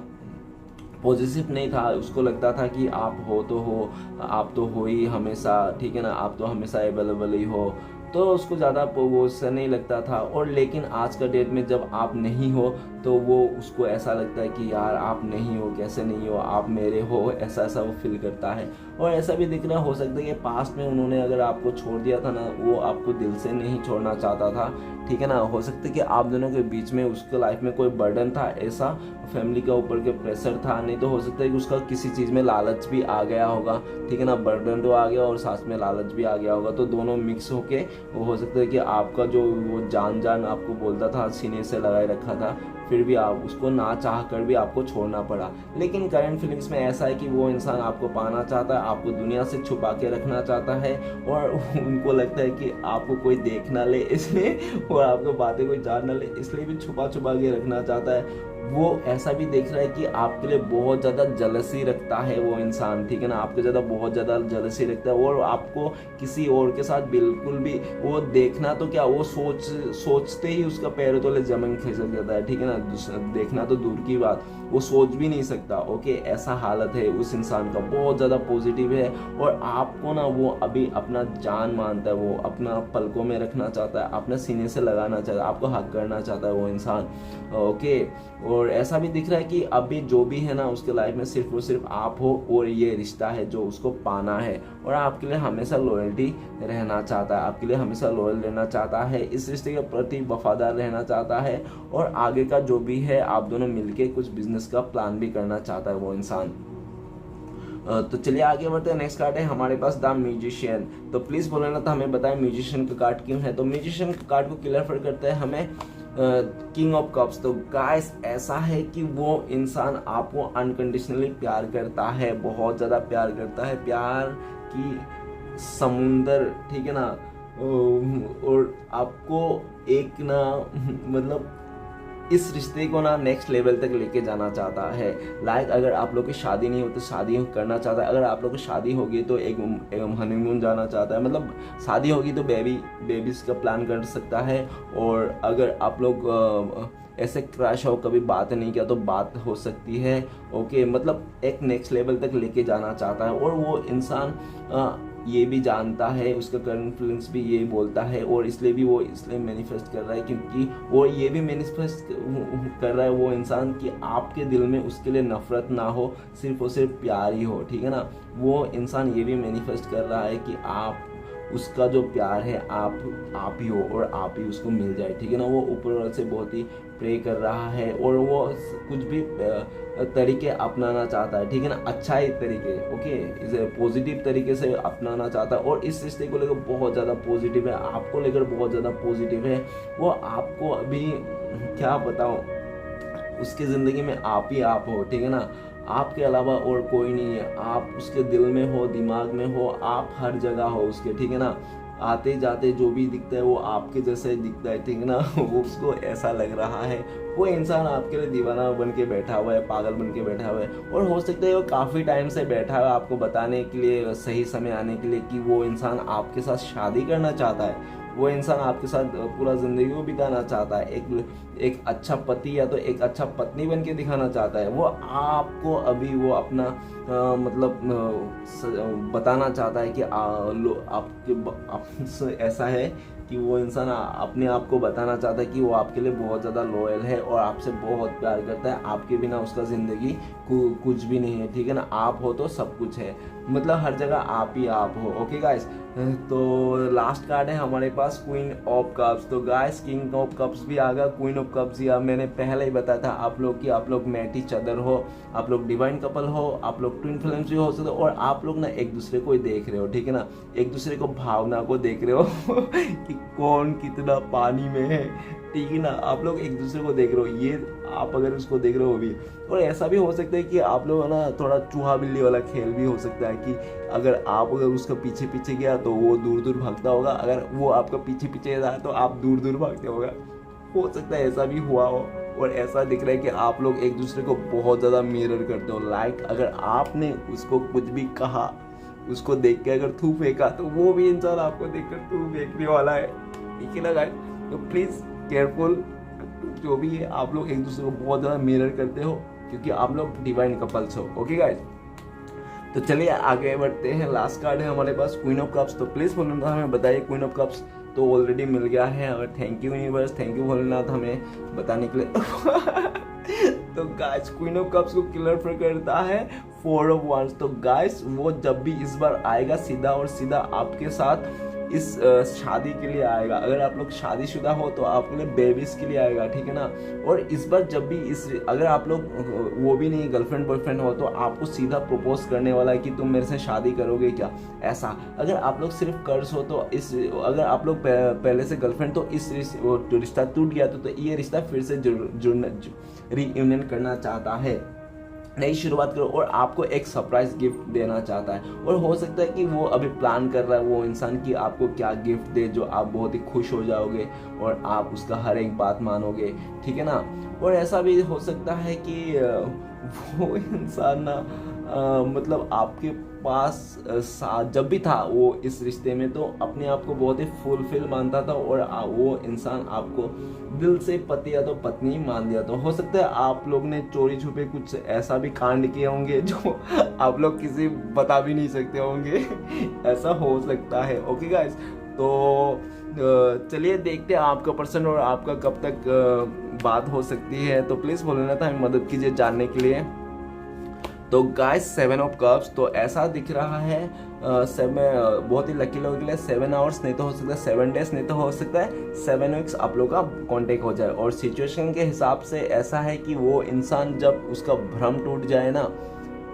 पॉजिटिव नहीं था। उसको लगता था कि आप हो तो हो, आप तो हो ही हमेशा, ठीक है ना, आप तो हमेशा अवेलेबल ही हो। तो उसको ज़्यादा वो उससे नहीं लगता था। और लेकिन आज का डेट में जब आप नहीं हो तो वो उसको ऐसा लगता है कि यार आप नहीं हो, कैसे नहीं हो, आप मेरे हो, ऐसा ऐसा वो फील करता है। और ऐसा भी दिख रहा हो सकता है कि पास्ट में उन्होंने अगर आपको छोड़ दिया था ना, वो आपको दिल से नहीं छोड़ना चाहता था, ठीक है ना। हो सकता है कि आप दोनों के बीच में उसके लाइफ में कोई बर्डन था, ऐसा फैमिली के ऊपर के प्रेशर था, नहीं तो हो सकता है कि उसका किसी चीज़ में लालच भी आ गया होगा, ठीक है ना। बर्डन तो आ गया और साथ में लालच भी आ गया होगा, तो दोनों मिक्स होके वो हो सकता है कि आपका जो वो जान जान आपको बोलता था, सीने से लगाए रखा था, फिर भी आप उसको ना चाह कर भी आपको छोड़ना पड़ा। लेकिन करंट फीलिंग्स में ऐसा है कि वो इंसान आपको पाना चाहता है, आपको दुनिया से छुपा के रखना चाहता है, और उनको लगता है कि आपको कोई देख ना ले इसलिए, और आपको बातें कोई जान ना ले इसलिए भी छुपा छुपा के रखना चाहता है। वो ऐसा भी देख रहा है कि आपके लिए बहुत ज़्यादा जलसी रखता है वो इंसान, ठीक है ना। आपके ज़्यादा बहुत ज़्यादा जलसी रखता है, और आपको किसी और के साथ बिल्कुल भी वो देखना तो क्या, वो सोचते ही उसका पैरों तले जमीन खिसक जाता है, ठीक है ना। देखना तो दूर की बात, वो सोच भी नहीं सकता। ओके, ऐसा हालत है उस इंसान का, बहुत ज़्यादा पॉजिटिव है। और आपको ना वो अभी अपना जान मानता है, वो अपना पलकों में रखना चाहता है, अपने सीने से लगाना चाहता है, आपको हक करना चाहता है वो इंसान। ओके, और ऐसा भी दिख रहा है कि अभी जो भी है ना उसके लाइफ में सिर्फ और सिर्फ आप हो, और ये रिश्ता है जो उसको पाना है, और आपके लिए हमेशा लॉयल्टी रहना चाहता है, आपके लिए हमेशा लॉयल रहना चाहता है, इस रिश्ते के प्रति वफादार रहना चाहता है, और आगे का जो भी है आप दोनों मिलके कुछ बिजनेस का प्लान भी करना चाहता है वो इंसान। तो चलिए आगे बढ़ते हैं। नेक्स्ट कार्ड है हमारे पास द म्यूजिशियन। तो प्लीज़ बोले ना, तो हमें बताएं म्यूजिशियन का कार्ड क्यों है। तो म्यूजिशियन का कार्ड को क्लियर करते हैं हमें किंग ऑफ कप्स। तो गाइस ऐसा है कि वो इंसान आपको अनकंडीशनली प्यार करता है, बहुत ज़्यादा प्यार करता है, प्यार की समुंदर, ठीक है ना। और आपको एक ना मतलब इस रिश्ते को ना नेक्स्ट लेवल तक लेके जाना चाहता है। लाइक अगर आप लोग की शादी नहीं हो तो शादी करना चाहता है, अगर आप लोग की शादी होगी तो एक हनीमून जाना चाहता है, मतलब शादी होगी तो बेबीज का प्लान कर सकता है। और अगर आप लोग ऐसे क्रैश हो, कभी बात नहीं किया तो बात हो सकती है। ओके, मतलब एक नेक्स्ट लेवल तक लेके जाना चाहता है। और वो इंसान ये भी जानता है, उसका करंट फीलिंग्स भी ये बोलता है, और इसलिए मैनिफेस्ट कर रहा है, क्योंकि वो ये भी मैनिफेस्ट कर रहा है वो इंसान कि आपके दिल में उसके लिए नफरत ना हो, सिर्फ और सिर्फ प्यार ही हो, ठीक है ना। वो इंसान ये भी मैनिफेस्ट कर रहा है कि आप उसका जो प्यार है आप ही हो, और आप ही उसको मिल जाए, ठीक है ना। वो ऊपर वाले से बहुत ही प्रे कर रहा है, और वो कुछ भी तरीके अपनाना चाहता है, ठीक है ना, अच्छा ही तरीके, ओके, इसे पॉजिटिव तरीके से अपनाना चाहता है। और इस रिश्ते को लेकर बहुत ज़्यादा पॉजिटिव है, आपको लेकर बहुत ज़्यादा पॉजिटिव है। वो आपको अभी क्या बताऊँ, उसकी ज़िंदगी में आप ही आप हो, ठीक है ना, आपके अलावा और कोई नहीं है। आप उसके दिल में हो, दिमाग में हो, आप हर जगह हो उसके, ठीक है ना। आते जाते जो भी दिखता है वो आपके जैसा ही दिखता है, ठीक है ना। वो उसको ऐसा लग रहा है, वो इंसान आपके लिए दीवाना बन के बैठा हुआ है, पागल बन के बैठा हुआ है। और हो सकता है वो काफ़ी टाइम से बैठा हुआ है आपको बताने के लिए, सही समय आने के लिए, कि वो इंसान आपके साथ शादी करना चाहता है, वो इंसान आपके साथ पूरा ज़िंदगी को बिताना चाहता है, एक अच्छा पति या तो एक अच्छा पत्नी बन के दिखाना चाहता है। वो आपको अभी वो अपना बताना चाहता है कि आपके ऐसा है कि वो इंसान अपने आप को बताना चाहता है कि वो आपके लिए बहुत ज़्यादा लॉयल है और आपसे बहुत प्यार करता है। आपके बिना उसका ज़िंदगी कुछ भी नहीं है, ठीक है ना। आप हो तो सब कुछ है, मतलब हर जगह आप ही आप हो। ओके गाइस, तो लास्ट कार्ड है हमारे पास क्वीन ऑफ कप्स। तो गाइस किंग ऑफ कप्स भी आ गया, क्वीन ऑफ कप्स या मैंने पहले ही बताया था आप लोग कि आप लोग मैट ईच अदर हो, आप लोग डिवाइन कपल हो, आप लोग ट्विन फ्लेम्स भी हो सकते हो, और आप लोग ना एक दूसरे को ही देख रहे हो, ठीक है ना। एक दूसरे को भावना को देख रहे हो कि कौन कितना पानी में है, ठीक है ना। आप लोग एक दूसरे को देख रहे हो, ये आप अगर उसको देख रहे हो भी। और ऐसा भी हो सकता है कि आप लोग ना थोड़ा चूहा बिल्ली वाला खेल भी हो सकता है कि अगर उसका पीछे पीछे गया तो वो दूर दूर भागता होगा, अगर वो आपका पीछे पीछे जाए तो आप दूर दूर भागते होगा। हो सकता है ऐसा भी हुआ हो। और ऐसा दिख रहा है कि आप लोग एक दूसरे को बहुत ज़्यादा मिरर करते हो। लाइक अगर आपने उसको कुछ भी कहा, उसको देख के अगर थू फेंका, तो वो भी इंसान आपको देखकर थू फेंकने वाला है, ठीक है ना गाइस। तो प्लीज़ केयरफुल, जो भी है आप लोग एक दूसरे को बहुत ज़्यादा मिरर करते हो, क्योंकि आप लोग डिवाइन कपल्स हो। ओके गाइस, तो चलिए आगे बढ़ते हैं। लास्ट कार्ड है हमारे पास क्वीन ऑफ कप्स। तो प्लीज़ बोलना हमें बताइए क्वीन ऑफ कप्स तो ऑलरेडी मिल गया है। और thank you universe, thank you Bholenath हमें बताने के लिए। तो गाइस क्वीन ऑफ कप्स को किलर पर करता है 4 ऑफ वांड्स। तो गाइस वो जब भी इस बार आएगा सीधा और सीधा आपके साथ इस शादी के लिए आएगा। अगर आप लोग शादीशुदा हो तो आपके लिए बेबीज के लिए आएगा, ठीक है ना। और इस बार जब भी अगर आप लोग वो भी नहीं गर्लफ्रेंड बॉयफ्रेंड हो तो आपको सीधा प्रपोज करने वाला है कि तुम मेरे से शादी करोगे क्या, ऐसा। अगर आप लोग सिर्फ कर्ज हो तो अगर आप लोग पहले से गर्लफ्रेंड तो रिश्ता टूट गया तो ये रिश्ता फिर से रीयूनियन करना चाहता है, नई शुरुआत करो। और आपको एक सरप्राइज गिफ्ट देना चाहता है। और हो सकता है कि वो अभी प्लान कर रहा है वो इंसान कि आपको क्या गिफ्ट दे जो आप बहुत ही खुश हो जाओगे और आप उसका हर एक बात मानोगे, ठीक है ना। और ऐसा भी हो सकता है कि वो इंसान ना मतलब आपके पास जब भी था वो इस रिश्ते में तो अपने आप को बहुत ही फुलफिल मानता था और वो इंसान आपको दिल से पति या तो पत्नी मान दिया। तो हो सकता है आप लोग ने चोरी छुपे कुछ ऐसा भी कांड किए होंगे जो आप लोग किसी बता भी नहीं सकते होंगे। ऐसा हो सकता है। ओके गाइस, तो चलिए देखते हैं आपका पर्सन और आपका कब तक बात हो सकती है। तो प्लीज़ बोलना था, हमें मदद कीजिए जानने के लिए। तो गाइस 7 ऑफ कप्स तो ऐसा दिख रहा है बहुत ही लकी लोगों के लिए 7 आवर्स नहीं तो हो सकता है 7 डेज नहीं तो हो सकता है 7 वीक्स आप लोग का कांटेक्ट हो जाए। और सिचुएशन के हिसाब से ऐसा है कि वो इंसान जब उसका भ्रम टूट जाए ना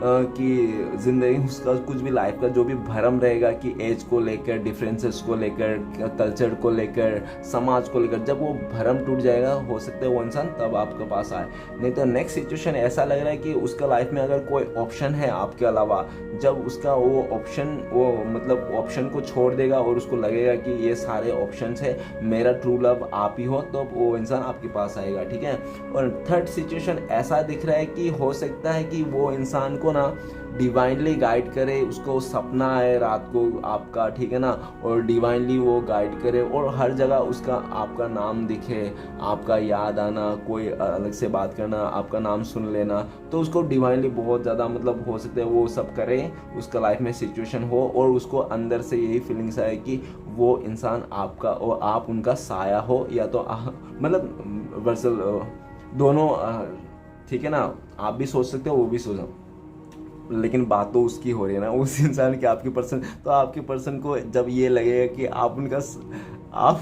कि जिंदगी उसका कुछ भी लाइफ का जो भी भरम रहेगा कि एज को लेकर, डिफरेंसेस को लेकर, कल्चर को लेकर, समाज को लेकर, जब वो भरम टूट जाएगा हो सकता है वो इंसान तब आपके पास आए। नहीं तो नेक्स्ट सिचुएशन ऐसा लग रहा है कि उसका लाइफ में अगर कोई ऑप्शन है आपके अलावा, जब उसका वो ऑप्शन को छोड़ देगा और उसको लगेगा कि ये सारे ऑप्शंस है, मेरा ट्रू लव आप ही हो, तो वो इंसान आपके पास आएगा, ठीक है। और थर्ड सिचुएशन ऐसा दिख रहा है कि हो सकता है कि वो इंसान को ना डिवाइनली गाइड करे, उसको सपना है रात को आपका, ठीक है ना, और डिवाइनली वो गाइड करे और हर जगह उसका आपका नाम दिखे, आपका याद आना, कोई अलग से बात करना, आपका नाम सुन लेना, तो उसको डिवाइनली बहुत ज़्यादा हो सकता है वो सब करे, उसका लाइफ में सिचुएशन हो और उसको अंदर से यही फीलिंग्स आए कि वो इंसान आपका और आप उनका साया हो, या तो वर्सल दोनों, ठीक है ना। आप भी सोच सकते हो वो भी सोचो, लेकिन बात तो उसकी हो रही है ना, उस इंसान की, आपकी पर्सन। तो आपके पर्सन को जब ये लगेगा कि आप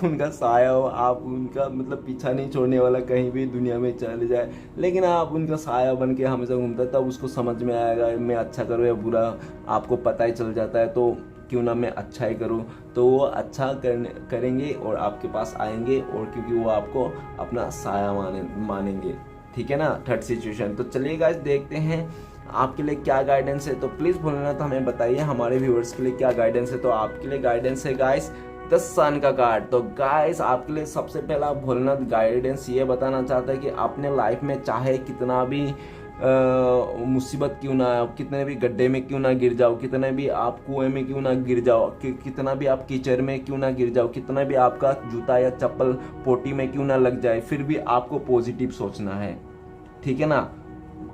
उनका साया हो, आप उनका पीछा नहीं छोड़ने वाला, कहीं भी दुनिया में चले जाए लेकिन आप उनका साया बन के हमेशा घूमता है, तब उसको समझ में आएगा मैं अच्छा करूँ या बुरा, आपको पता ही चल जाता है। तो क्यों ना मैं अच्छा ही करूँ, तो वो अच्छा करेंगे और आपके पास आएंगे, और क्योंकि वो आपको अपना साया मानेंगे, ठीक है ना। Third situation. तो चलिए गाइस देखते हैं आपके लिए क्या गाइडेंस है। तो प्लीज़ भूलना तो हमें बताइए हमारे व्यूअर्स के लिए क्या गाइडेंस है। तो आपके लिए गाइडेंस है गाइस द सन का कार्ड। तो गाइस आपके लिए सबसे पहला भोलेनाथ गाइडेंस ये बताना चाहता है कि अपने लाइफ में चाहे कितना भी मुसीबत क्यों ना, कितने भी गड्ढे में क्यों ना गिर जाओ, कितने भी आप कुएं में क्यों ना गिर जाओ, कितना भी आप कीचड़ में क्यों ना गिर जाओ, कितना भी आपका जूता या चप्पल पोटी में क्यों ना लग जाए, फिर भी आपको पॉजिटिव सोचना है, ठीक है ना।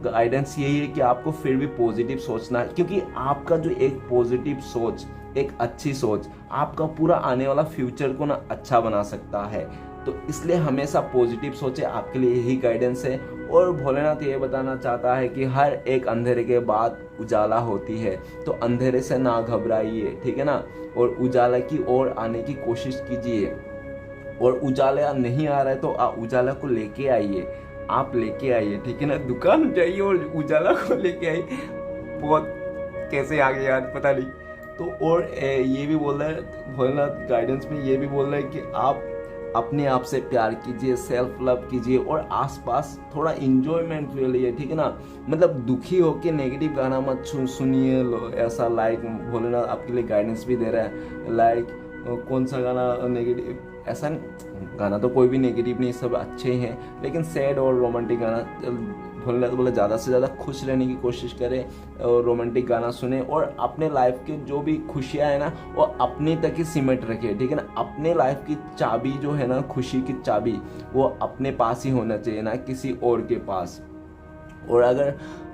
गाइडेंस यही है कि आपको फिर भी पॉजिटिव सोचना है, क्योंकि आपका जो एक पॉजिटिव सोच, एक अच्छी सोच आपका पूरा आने वाला फ्यूचर को ना अच्छा बना सकता है। तो इसलिए हमेशा पॉजिटिव सोचे, आपके लिए यही गाइडेंस है। और भोलेनाथ ये बताना चाहता है कि हर एक अंधेरे के बाद उजाला होती है, तो अंधेरे से ना घबराइए, ठीक है ना, और उजाला की ओर आने की कोशिश कीजिए। और उजाला नहीं आ रहा है तो उजाला को लेके आइए, आप लेके आइए, ठीक है ना। दुकान जाइए और उजाला को लेके आइए। बहुत कैसे आ गए यार पता नहीं। तो और ये भी बोल रहा है भोलेनाथ गाइडेंस में, ये भी बोल रहा है कि आप अपने आप से प्यार कीजिए, सेल्फ लव कीजिए और आसपास थोड़ा इंजॉयमेंट ले लीजिए, ठीक है ना। दुखी होके नेगेटिव गाना मत सुनिए ऐसा। भोलेनाथ आपके लिए गाइडेंस भी दे रहा है, कौन सा गाना नेगेटिव, ऐसा गाना तो कोई भी नेगेटिव नहीं, सब अच्छे हैं, लेकिन सैड और रोमांटिक गाना भोलेनाथ बोले ज़्यादा से ज़्यादा खुश रहने की कोशिश करें और रोमांटिक गाना सुने और अपने लाइफ के जो भी खुशियाँ है ना वो अपने तक ही सिमट रखे, ठीक है ना। अपने लाइफ की चाबी जो है ना, खुशी की चाबी, वो अपने पास ही होना चाहिए, ना किसी और के पास। और अगर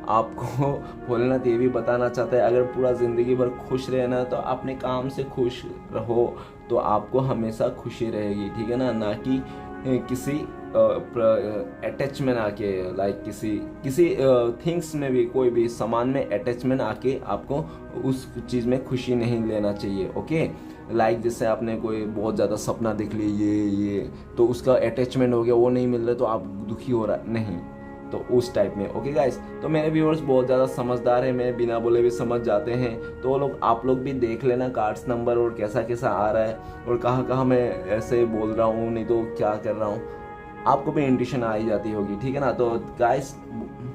आपको भोलेनाथ ये भी बताना चाहता है, अगर पूरा ज़िंदगी भर खुश रहना तो अपने काम से खुश रहो, तो आपको हमेशा खुशी रहेगी, ठीक है ना। ना कि किसी अटैचमेंट आके, लाइक किसी थिंग्स में भी, कोई भी सामान में अटैचमेंट आके आपको उस चीज़ में खुशी नहीं लेना चाहिए। ओके, लाइक जैसे आपने कोई बहुत ज़्यादा सपना देख लिया ये तो उसका अटैचमेंट हो गया, वो नहीं मिल रहा तो आप दुखी हो रहा नहीं, तो उस टाइप में। ओके गाइस, तो मेरे व्यूअर्स बहुत ज़्यादा समझदार है, मैं बिना बोले भी समझ जाते हैं, तो आप लोग भी देख लेना कार्ड्स नंबर और कैसा कैसा आ रहा है और कहाँ कहाँ मैं ऐसे बोल रहा हूँ, नहीं तो क्या कर रहा हूँ, आपको भी इंट्यूशन आ ही जाती होगी, ठीक है ना। तो guys,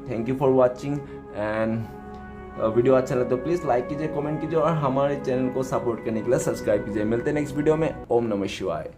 thank you for watching, and video अच्छा लगे तो प्लीज़ लाइक कीजिए, कमेंट कीजिए और हमारे चैनल को सपोर्ट करने के लिए सब्सक्राइब कीजिए। मिलते हैं नेक्स्ट वीडियो में। ओम नमः शिवाय।